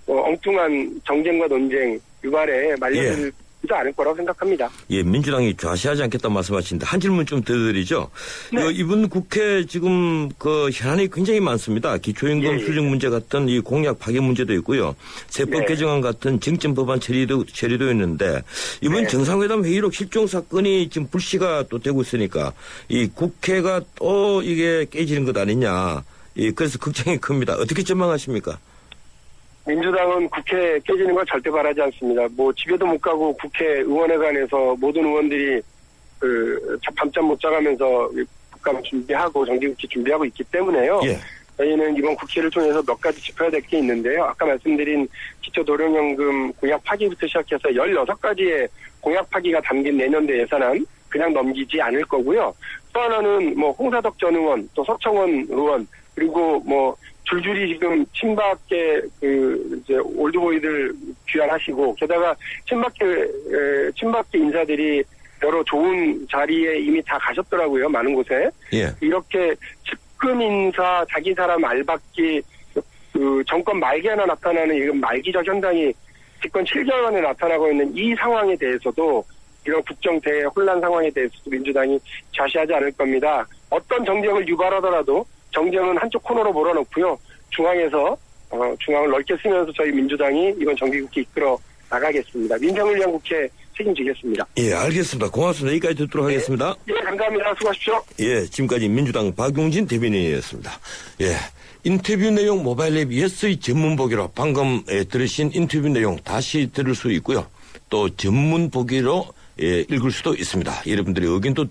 엉뚱한 정쟁과 논쟁 유발에 말려들지도 않을 거라고 생각합니다. 예, 민주당이 좌시하지 않겠다는 말씀하시는데 한 질문 좀 더 드리죠. 네. 이번 국회 지금 그 현안이 굉장히 많습니다. 기초임금 수정 문제 같은 이 공약 파괴 문제도 있고요. 세법 개정안 같은 쟁점 법안 처리도 있는데 이번 정상회담 회의록 실종 사건이 지금 불씨가 또 되고 있으니까 이 국회가 또 이게 깨지는 것 아니냐. 그래서 걱정이 큽니다. 어떻게 전망하십니까? 민주당은 국회 깨지는 걸 절대 바라지 않습니다. 집에도 못 가고 국회의원회관에서 모든 의원들이 밤잠 못 자가면서 국감 준비하고 정기국회 준비하고 있기 때문에요. 저희는 이번 국회를 통해서 몇 가지 짚어야 될 게 있는데요. 아까 말씀드린 기초도령연금 공약 파기부터 시작해서 16가지의 공약 파기가 담긴 내년도 예산안 그냥 넘기지 않을 거고요. 또 하나는 홍사덕 전 의원, 또 서청원 의원, 그리고 줄줄이 지금 친박계 이제 올드보이들 귀환하시고 게다가 친박계 인사들이 여러 좋은 자리에 이미 다 가셨더라고요. 많은 곳에. 이렇게 측근 인사, 자기 사람 알박기, 정권 말기에나 나타나는 이런 말기적 현상이 집권 7개월 만에 나타나고 있는 이 상황에 대해서도 이런 국정대 혼란 상황에 대해서도 민주당이 좌시하지 않을 겁니다. 어떤 정쟁을 유발하더라도 정쟁은 한쪽 코너로 몰아놓고요. 중앙을 넓게 쓰면서 저희 민주당이 이번 정기국회 이끌어 나가겠습니다. 민생을 위한 국회 책임지겠습니다. 예, 알겠습니다. 고맙습니다. 여기까지 듣도록 하겠습니다. 예, 감사합니다. 수고하십시오. 예, 지금까지 민주당 박용진 대변인이었습니다. 예, 인터뷰 내용 모바일 앱 예스의 전문 보기로 방금 들으신 인터뷰 내용 다시 들을 수 있고요. 또 전문 보기로 읽을 수도 있습니다. 여러분들의 의견도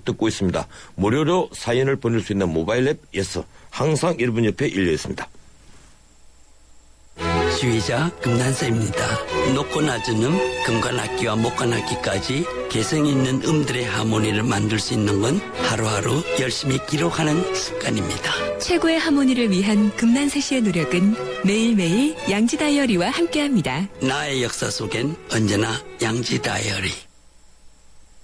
듣고 있습니다. 무료로 사연을 보낼 수 있는 모바일 앱 예스 항상 여러분 옆에 열려 있습니다. 지휘자 금난사입니다. 높고 낮은 금과 낙기와 목과 낙기까지 개성 있는 음들의 하모니를 만들 수 있는 건 하루하루 열심히 기록하는 습관입니다. 최고의 하모니를 위한 금난사 씨의 노력은 매일매일 양지 다이어리와 함께합니다. 나의 역사 속엔 언제나 양지 다이어리.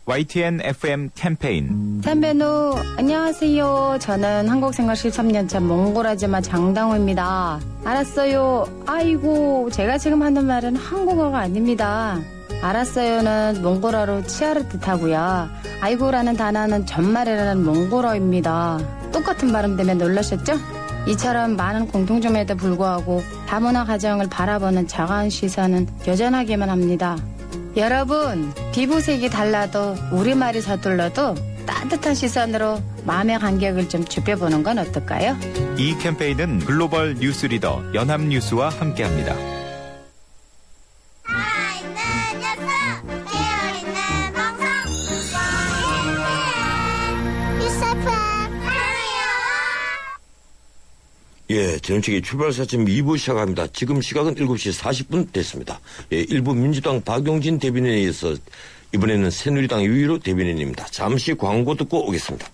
YTN FM 캠페인 선배노 안녕하세요. 저는 한국생활 13년차 몽골아줌마 장당호입니다. 알았어요. 아이고 제가 지금 하는 말은 한국어가 아닙니다. 알았어요는 몽골어로 치아를 뜻하고요. 아이고라는 단어는 전말이라는 몽골어입니다. 똑같은 발음 때문에 놀라셨죠? 이처럼 많은 공통점에도 불구하고 다문화 가정을 바라보는 차가운 시선은 여전하기만 합니다. 여러분, 피부색이 달라도 우리말이 서툴러도 따뜻한 시선으로 마음의 간격을 좀 좁혀보는 건 어떨까요? 이 캠페인은 글로벌 뉴스 리더 연합뉴스와 함께합니다. 예, 정책의 출발사점 2부 시작합니다. 지금 시각은 7시 40분 됐습니다. 예, 일부 민주당 박용진 대변인에 이어서 이번에는 새누리당 유일호 대변인입니다. 잠시 광고 듣고 오겠습니다.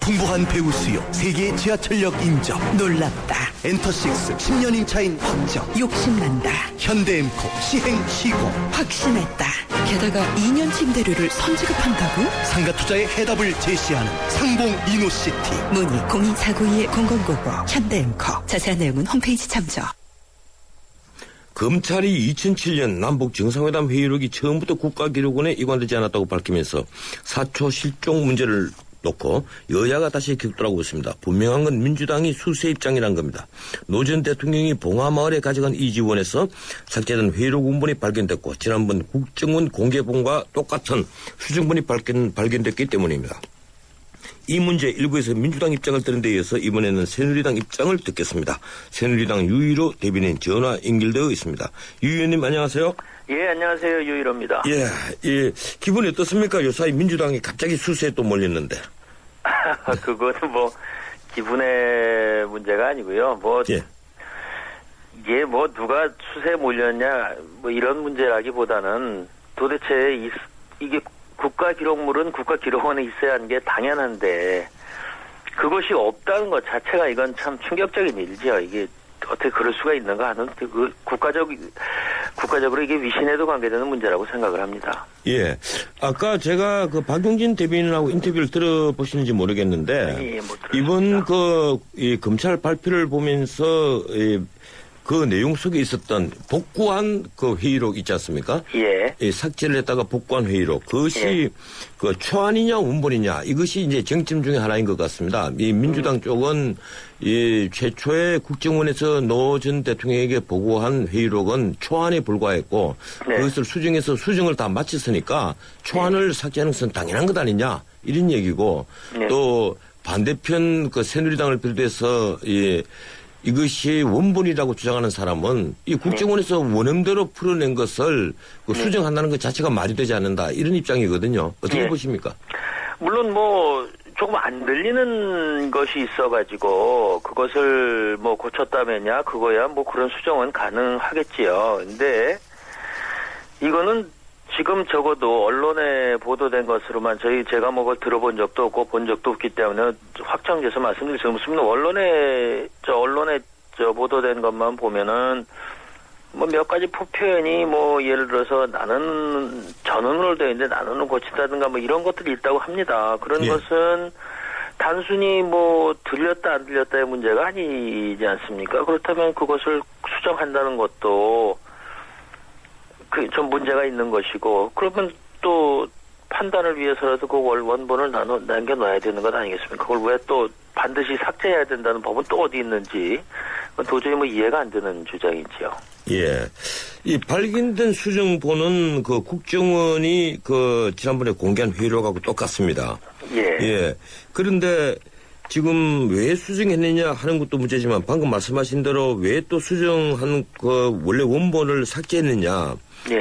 풍부한 배우 수요, 세계 지하철역 인접. 놀랍다. 엔터식스 10년인 차인 확정. 욕심난다. 현대엠코 시행 시공. 확신했다. 게다가 2년 침대료를 선지급한다고? 상가투자의 해답을 제시하는 상봉 이노시티. 문의 02492-0099 현대엠코. 자세한 내용은 홈페이지 참조. 검찰이 2007년 남북 정상회담 회의록이 처음부터 국가기록원에 이관되지 않았다고 밝히면서 사초 실종 문제를 놓고 여야가 다시 격돌하고 있습니다. 분명한 건 민주당이 수세 입장이란 겁니다. 노 전 대통령이 봉화마을에 가져간 이 지원에서 삭제된 회의록 원본이 발견됐고 지난번 국정원 공개본과 똑같은 수정본이 발견됐기 때문입니다. 이 문제 일부에서 민주당 입장을 들은 데 이어서 이번에는 새누리당 입장을 듣겠습니다. 새누리당 유일호 대변인 전화 연결되어 있습니다. 유 의원님 안녕하세요. 예, 안녕하세요. 유일호입니다. 예, 기분이 어떻습니까? 요사이 민주당이 갑자기 수세에 또 몰렸는데. 그거는 뭐 기분의 문제가 아니고요. 이게 뭐 누가 수세에 몰렸냐 뭐 이런 문제라기보다는 도대체 이게 국가기록물은 국가기록원에 있어야 하는 게 당연한데 그것이 없다는 것 자체가 이건 참 충격적인 일이죠. 이게 어떻게 그럴 수가 있는가 하는 그 국가적으로 이게 위신에도 관계되는 문제라고 생각을 합니다. 예. 아까 제가 그 박용진 대변인하고 인터뷰를 들어보시는지 모르겠는데 이번 이 검찰 발표를 보면서 그 내용 속에 있었던 복구한 그 회의록 있지 않습니까? 예. 삭제를 했다가 복구한 회의록. 그것이 그 초안이냐 원본이냐 이것이 이제 쟁점 중에 하나인 것 같습니다. 이 민주당 쪽은 이 최초에 국정원에서 노 전 대통령에게 보고한 회의록은 초안에 불과했고 그것을 수정해서 수정을 다 마쳤으니까 초안을 삭제하는 것은 당연한 것 아니냐 이런 얘기고 또 반대편 그 새누리당을 비롯해서 이것이 원본이라고 주장하는 사람은 이 국정원에서 원형대로 풀어낸 것을 수정한다는 것 자체가 말이 되지 않는다. 이런 입장이거든요. 어떻게 보십니까? 물론 뭐 조금 안 들리는 것이 있어가지고 그것을 뭐 고쳤다면야 그거야 뭐 그런 수정은 가능하겠지요. 근데 이거는 지금 적어도 언론에 보도된 것으로만 제가 뭐 그걸 들어본 적도 없고 본 적도 없기 때문에 확정돼서 말씀드릴 수 없습니다. 언론에 보도된 것만 보면은 뭐 몇 가지 표현이 뭐 예를 들어서 나는 전원으로 되어 있는데 나는 고친다든가 뭐 이런 것들이 있다고 합니다. 그런 것은 단순히 뭐 들렸다 안 들렸다의 문제가 아니지 않습니까? 그렇다면 그것을 수정한다는 것도 좀 문제가 있는 것이고 그러면 또 판단을 위해서라도 그 원본을 남겨놔야 되는 것 아니겠습니까? 그걸 왜 또 반드시 삭제해야 된다는 법은 또 어디 있는지 도저히 뭐 이해가 안 되는 주장이지요. 예. 이 발견된 수정본은 그 국정원이 그 지난번에 공개한 회의록하고 똑같습니다. 예. 그런데 지금 왜 수정했느냐 하는 것도 문제지만 방금 말씀하신 대로 왜 또 수정한 그 원래 원본을 삭제했느냐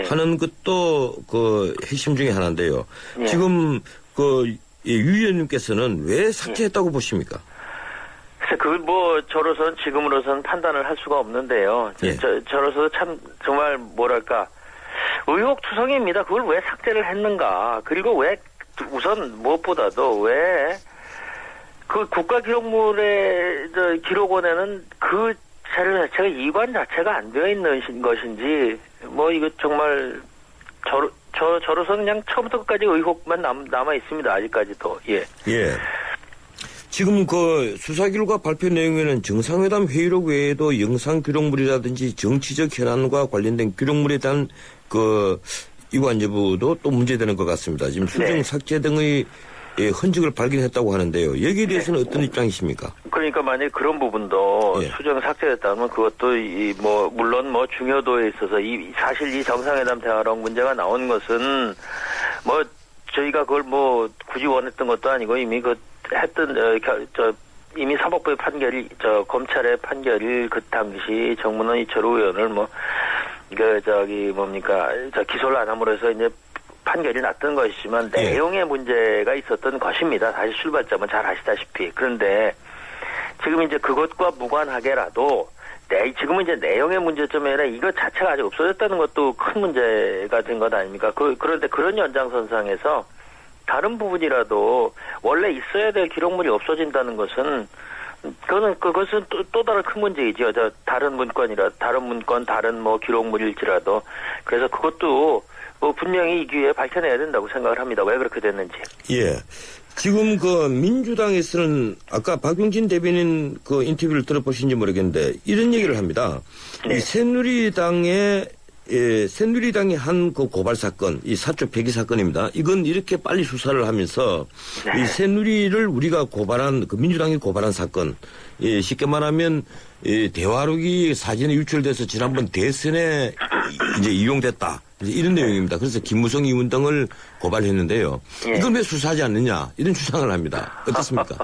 하는 것도 그 핵심 중에 하나인데요. 지금 유 의원님께서는 왜 삭제했다고 보십니까? 글쎄, 그걸 뭐 저로서는 지금으로서는 판단을 할 수가 없는데요. 저로서 참 정말 뭐랄까 의혹투성입니다. 그걸 왜 삭제를 했는가? 그리고 왜 우선 무엇보다도 왜 그 국가기록물의 기록원에는 그 자료 자체가 이관 자체가 안 되어 있는 것인지 뭐 이거 정말 저로서는 그냥 처음부터 끝까지 의혹만 남아 있습니다. 아직까지도. 예. 지금 그 수사 결과 발표 내용에는 정상회담 회의록 외에도 영상 기록물이라든지 정치적 현안과 관련된 기록물에 대한 그 이관 여부도 또 문제되는 것 같습니다. 지금 수정 삭제 등의 흔적을 발견했다고 하는데요. 여기에 대해서는 어떤 입장이십니까? 그러니까 만약에 그런 부분도 수정 삭제됐다면 그것도 물론 중요도에 있어서 사실 이 정상회담 대화록 문제가 나온 것은 저희가 그걸 굳이 원했던 것도 아니고 이미 이미 사법부의 판결이 검찰의 판결이 그 당시 정문원 이철우 의원을 기소를 안 함으로 해서 이제 판결이 났던 것이지만 내용의 문제가 있었던 것입니다. 다시 출발점은 잘 아시다시피. 그런데 지금 이제 그것과 무관하게라도 지금은 이제 내용의 문제점이 아니라 이것 자체가 아직 없어졌다는 것도 큰 문제가 된 것 아닙니까? 그런데 그런 연장선상에서 다른 부분이라도 원래 있어야 될 기록물이 없어진다는 것은 그것은 또 다른 큰 문제이죠. 다른 문건, 다른 뭐 기록물일지라도. 그래서 그것도 뭐 분명히 이 기회에 밝혀내야 된다고 생각을 합니다. 왜 그렇게 됐는지. 예. 지금 그 민주당에서는 아까 박용진 대변인 그 인터뷰를 들어보신지 모르겠는데 이런 얘기를 합니다. 네. 이 새누리당이 한 그 고발 사건, 이 사초 폐기 사건입니다. 이건 이렇게 빨리 수사를 하면서 네. 이 새누리를 우리가 고발한 그 민주당이 고발한 사건, 쉽게 말하면 대화록이 사진에 유출돼서 지난번 대선에 이제 이용됐다. 이런 내용입니다. 그래서 김무성 의원 등을 고발했는데요. 예. 이걸 왜 수사하지 않느냐 이런 주장을 합니다. 어떻습니까?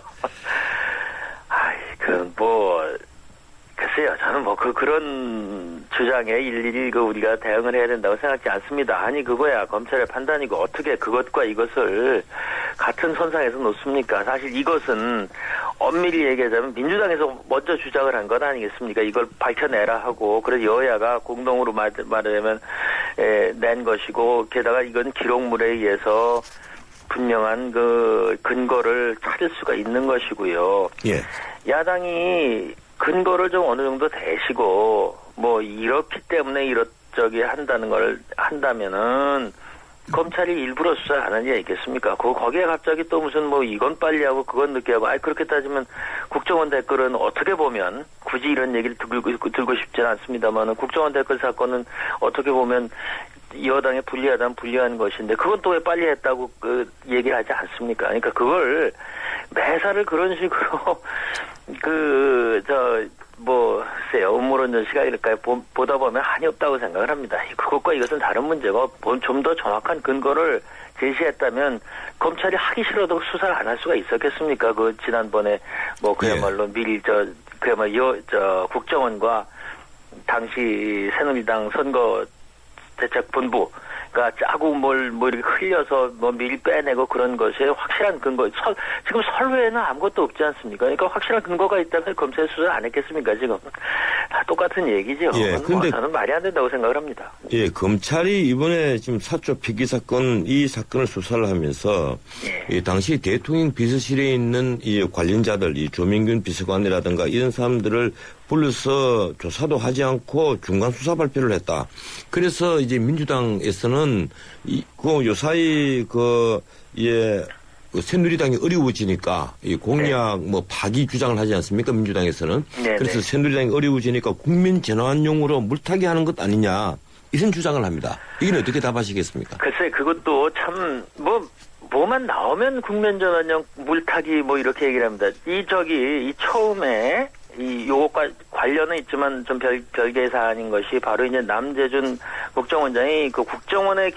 글쎄요. 저는 그런 주장에 일일이 우리가 대응을 해야 된다고 생각하지 않습니다. 아니, 그거야 검찰의 판단이고 어떻게 그것과 이것을 같은 선상에서 놓습니까? 사실 이것은 엄밀히 얘기하자면 민주당에서 먼저 주장을 한 것 아니겠습니까? 이걸 밝혀내라 하고, 그래서 여야가 공동으로 말하자면 낸 것이고, 게다가 이건 기록물에 의해서 분명한 그 근거를 찾을 수가 있는 것이고요. 예. 야당이 근거를 좀 어느 정도 대시고 뭐 이렇기 때문에 이렇저기 한다는 걸 한다면은 검찰이 일부러 수사 안 하는 게 있겠습니까? 거기에 갑자기 또 무슨 뭐 이건 빨리 하고 그건 늦게 하고 그렇게 따지면 국정원 댓글은 어떻게 보면 굳이 이런 얘기를 들고 싶지는 않습니다만은 국정원 댓글 사건은 어떻게 보면 여당에 불리하다면 불리한 것인데 그건 또 왜 빨리 했다고 얘기를 하지 않습니까? 그러니까 그걸 매사를 그런 식으로 글쎄요, 음모론전 시각일까요? 보다 보면 한이 없다고 생각을 합니다. 그것과 이것은 다른 문제고, 좀 더 정확한 근거를 제시했다면, 검찰이 하기 싫어도 수사를 안 할 수가 있었겠습니까? 지난번에, 그야말로 미리, 국정원과 당시 새누리당 선거 대책본부, 그러니까 짜고 이렇게 흘려서 미리 빼내고 그런 것에 확실한 근거, 지금 설외에는 아무것도 없지 않습니까? 그러니까 확실한 근거가 있다면 검찰 수사 안 했겠습니까, 지금? 다 똑같은 얘기죠. 예, 근데 저는 말이 안 된다고 생각을 합니다. 예, 검찰이 이번에 지금 사초 폐기 사건, 이 사건을 수사를 하면서, 이 당시 대통령 비서실에 있는 이 관련자들, 이 조민균 비서관이라든가 이런 사람들을 불러서 조사도 하지 않고 중간 수사 발표를 했다. 그래서 이제 민주당에서는 요사이 새누리당이 어려워지니까 이 공약 파기 주장을 하지 않습니까? 민주당에서는. 네네. 그래서 새누리당이 어려워지니까 국민 전환용으로 물타기 하는 것 아니냐. 이런 주장을 합니다. 이건 어떻게 답하시겠습니까? 글쎄, 그것도 참 뭐만 나오면 국민 전환용 물타기 이렇게 얘기를 합니다. 이 처음에 요것과 관련은 있지만 좀 별개의 사안인 것이 바로 이제 남재준 국정원장이 그 국정원에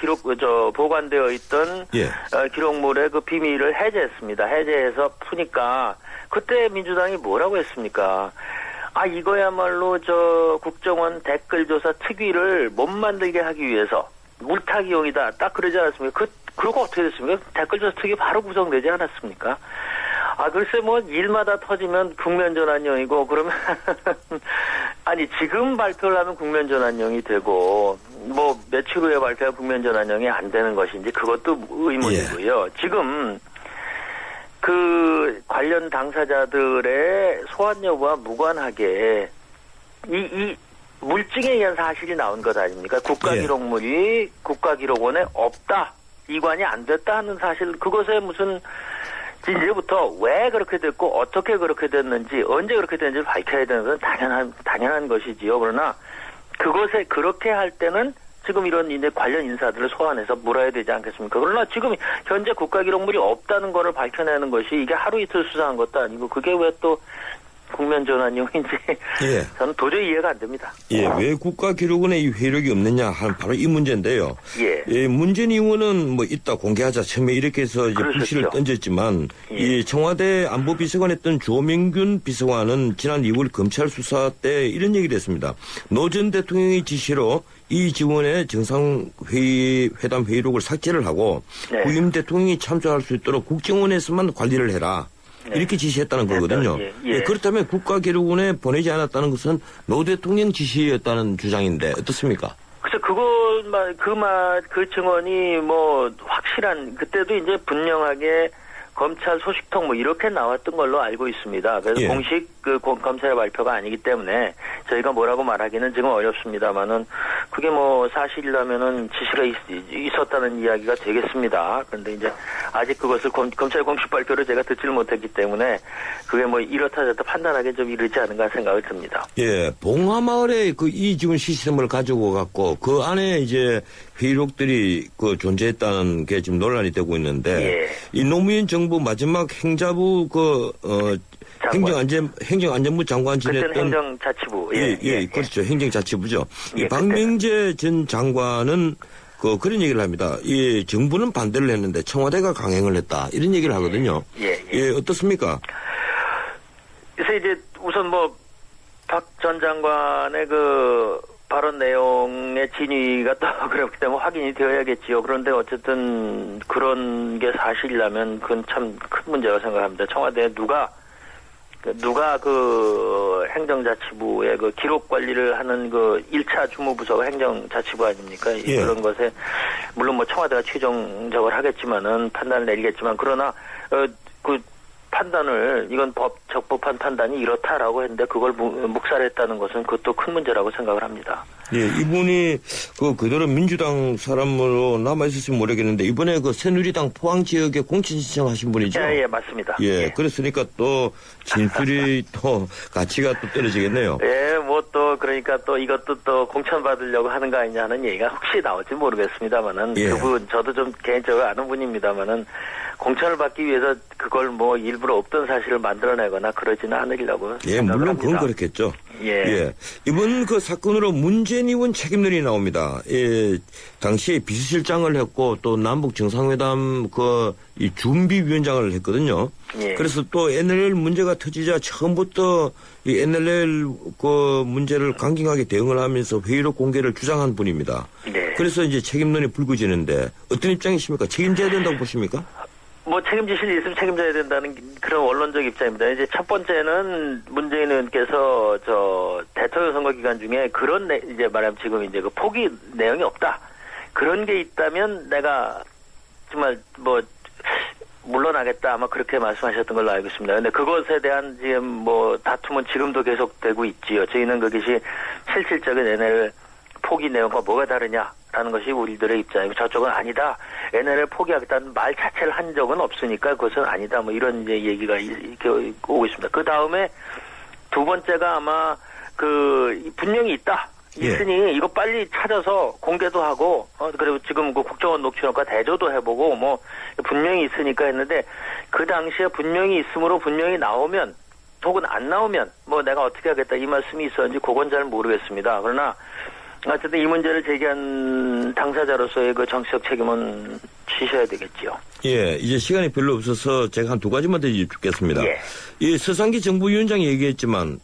보관되어 있던 기록물의 그 비밀을 해제했습니다. 해제해서 푸니까 그때 민주당이 뭐라고 했습니까? 이거야말로 국정원 댓글조사 특위를 못 만들게 하기 위해서 물타기용이다. 딱 그러지 않았습니까? 그러고 어떻게 됐습니까? 댓글조사 특위 바로 구성되지 않았습니까? 글쎄 일마다 터지면 국면전환용이고 그러면 지금 발표를 하면 국면전환용이 되고 며칠 후에 발표하면 국면전환용이 안 되는 것인지 그것도 의문이고요. 지금 관련 당사자들의 소환 여부와 무관하게 이 물증에 의한 사실이 나온 것 아닙니까? 국가기록물이 국가기록원에 없다. 이관이 안 됐다 하는 사실, 그것에 무슨 이제부터 왜 그렇게 됐고 어떻게 그렇게 됐는지 언제 그렇게 됐는지를 밝혀야 되는 건 당연한 것이지요. 그러나 그것에 그렇게 할 때는 지금 이런 이제 관련 인사들을 소환해서 물어야 되지 않겠습니까? 그러나 지금 현재 국가기록물이 없다는 거를 밝혀내는 것이 이게 하루 이틀 수사한 것도 아니고 그게 왜 또 국면전환용인지 저는 도저히 이해가 안 됩니다. 왜 국가기록원에 이 회력이 없느냐 하는 바로 이 문제인데요. 문재인 의원은 이따 공개하자 처음에 이렇게 해서 이제 불씨를 던졌지만 이 청와대 안보비서관했던 조명균 비서관은 지난 2월 검찰 수사 때 이런 얘기를 했습니다. 노 전 대통령의 지시로 이 지원의 회담 회의록을 삭제를 하고 후임 대통령이 참조할 수 있도록 국정원에서만 관리를 해라. 네. 이렇게 지시했다는 거거든요. 예. 그렇다면 국가기록원에 보내지 않았다는 것은 노 대통령 지시였다는 주장인데 어떻습니까? 그래서 그 증언이 뭐 확실한 그때도 이제 분명하게 검찰 소식통 뭐 이렇게 나왔던 걸로 알고 있습니다. 그래서 공식 검찰의 발표가 아니기 때문에 저희가 뭐라고 말하기는 지금 어렵습니다만은 그게 뭐 사실이라면은 지시가 있었다는 이야기가 되겠습니다. 그런데 이제 아직 그것을 검찰 공식 발표를 제가 듣지를 못했기 때문에 그게 뭐 이렇다 저렇다 판단하기 좀 이르지 않은가 생각을 듭니다. 예, 봉화마을에 그 이지훈 시스템을 가지고 갔고 그 안에 이제 회의록들이 존재했다는 게 지금 논란이 되고 있는데 이 노무현 정부 마지막 행자부 행정안전부 장관 지냈던 행정자치부 그렇죠. 행정자치부죠. 이 박명재 전 장관은 그런 얘기를 합니다. 이 정부는 반대를 했는데 청와대가 강행을 했다 이런 얘기를 하거든요. 어떻습니까? 그래서 이제 우선 뭐 박 전 장관의 그 발언 내용의 진위가 또 그렇기 때문에 확인이 되어야겠지요. 그런데 어쨌든 그런 게 사실이라면 그건 참 큰 문제라고 생각합니다. 청와대에 누가 그 행정자치부의 그 기록 관리를 하는 그 1차 주무부서가 행정자치부 아닙니까? 그런 것에 물론 뭐 청와대가 최종적으로 하겠지만은 판단을 내리겠지만 그러나 그 판단을 이건 적법한 판단이 이렇다라고 했는데 그걸 묵살했다는 것은 그것도 큰 문제라고 생각을 합니다. 예, 이분이 그대로 민주당 사람으로 남아 있을지 모르겠는데 이번에 그 새누리당 포항 지역에 공천 신청하신 분이죠? 예, 맞습니다. 그랬으니까 또 진술이 또 가치가 또 떨어지겠네요. 뭐 또 그러니까 또 이것도 또 공천 받으려고 하는 거 아니냐 하는 얘기가 혹시 나올지 모르겠습니다만은 그분 저도 좀 개인적으로 아는 분입니다만은 공천을 받기 위해서 그걸 뭐 일부러 없던 사실을 만들어내거나 그러지는 않으려고 생각을 물론 합니다. 그건 그렇겠죠. 이번 그 사건으로 문재인 의원 책임론이 나옵니다. 당시에 비서실장을 했고 또 남북 정상회담 이 준비위원장을 했거든요. 그래서 또 NLL 문제가 터지자 처음부터 이 NLL 문제를 강경하게 대응을 하면서 회의록 공개를 주장한 분입니다. 그래서 이제 책임론이 불거지는데 어떤 입장이십니까? 책임져야 된다고 보십니까? 뭐 책임지실 일 있으면 책임져야 된다는 그런 원론적 입장입니다. 이제 첫 번째는 문재인 의원께서 대통령 선거 기간 중에 그런 이제 말하면 지금 이제 그 포기 내용이 없다. 그런 게 있다면 내가 정말 뭐 물러나겠다 아마 그렇게 말씀하셨던 걸로 알고 있습니다. 근데 그것에 대한 지금 뭐 다툼은 지금도 계속되고 있지요. 저희는 그것이 실질적인 NLL 포기 내용과 뭐가 다르냐라는 것이 우리들의 입장이고 저쪽은 아니다. NLL 포기하겠다는 말 자체를 한 적은 없으니까 그것은 아니다. 뭐 이런 이제 얘기가 이렇게 오고 있습니다. 그 다음에 두 번째가 아마 분명히 있으니 이거 빨리 찾아서 공개도 하고 그리고 지금 그 국정원 녹취록과 대조도 해보고 뭐 분명히 있으니까 했는데 그 당시에 분명히 있으므로 분명히 나오면 혹은 안 나오면 뭐 내가 어떻게 하겠다 이 말씀이 있었는지 그건 잘 모르겠습니다. 그러나 어쨌든 이 문제를 제기한 당사자로서의 그 정치적 책임은 지셔야 되겠지요. 이제 시간이 별로 없어서 제가 한 두 가지만 더 여쭙겠습니다. 이 서상기 정부위원장이 얘기했지만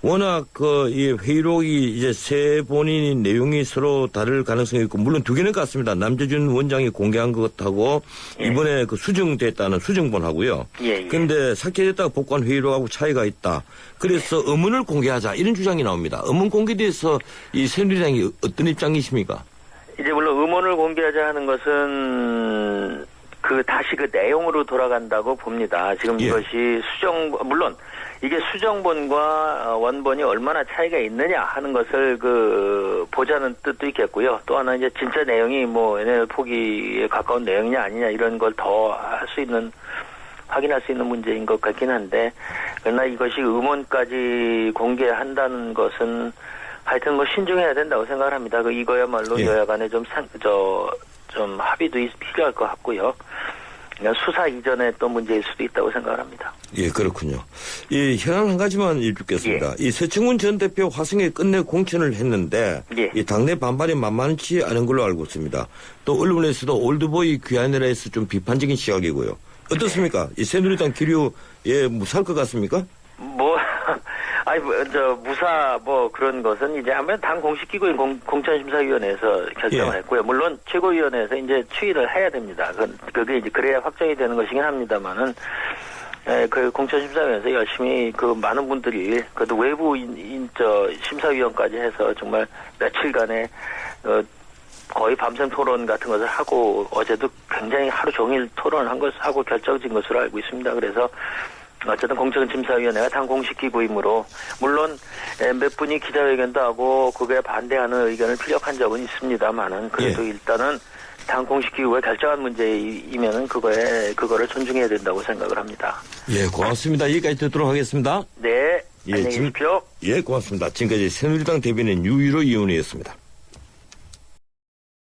워낙 이 회의록이 이제 세 본인의 내용이 서로 다를 가능성이 있고 물론 두 개는 같습니다. 남재준 원장이 공개한 것하고 이번에 수정됐다는 수정본하고요. 그런데 삭제됐다가 복구한 회의록하고 차이가 있다. 그래서 음원을 공개하자 이런 주장이 나옵니다. 음원 공개에 대해서 이 새누리당이 어떤 입장이십니까? 이제 물론 음원을 공개하자 하는 것은 다시 그 내용으로 돌아간다고 봅니다. 지금 이것이 물론 이게 수정본과 원본이 얼마나 차이가 있느냐 하는 것을 보자는 뜻도 있겠고요. 또 하나 이제 진짜 내용이 뭐 NLL 포기에 가까운 내용이냐 아니냐 이런 걸 더 확인할 수 있는 문제인 것 같긴 한데 그러나 이것이 음원까지 공개한다는 것은 하여튼 뭐 신중해야 된다고 생각을 합니다. 이거야말로 여야 간에 좀 합의도 필요할 것 같고요. 그냥 수사 이전에 또 문제일 수도 있다고 생각을 합니다. 그렇군요. 현안 한 가지만 여쭙겠습니다. 이 서청문 전 대표 화성에 끝내 공천을 했는데 이 당내 반발이 만만치 않은 걸로 알고 있습니다. 또 언론에서도 올드보이 귀환이라 해서 좀 비판적인 시각이고요. 어떻습니까? 이 새누리당 기류에 무사할 것 같습니까? 무사 그런 것은 이제 아무래도 당 공식 기구인 공천심사위원회에서 결정을 했고요. 물론 최고위원회에서 이제 추이를 해야 됩니다. 그게 이제 그래야 확정이 되는 것이긴 합니다만은 그 공천심사위원회에서 열심히 그 많은 분들이 그래도 외부 심사위원까지 해서 정말 며칠간의 거의 밤샘 토론 같은 것을 하고 어제도 굉장히 하루 종일 토론을 한 것을 하고 결정진 것으로 알고 있습니다. 그래서 어쨌든 공천심사위원회가 당 공식 기구이므로 물론 몇 분이 기자회견도 하고 그거에 반대하는 의견을 피력한 적은 있습니다만은 그래도 일단은 당 공식 기구가 결정한 문제이면은 그거를 존중해야 된다고 생각을 합니다. 예, 고맙습니다. 여기까지 듣도록 하겠습니다. 네, 안녕히 계십시오. 예, 고맙습니다. 지금까지 새누리당 대변인 유일호 의원이었습니다.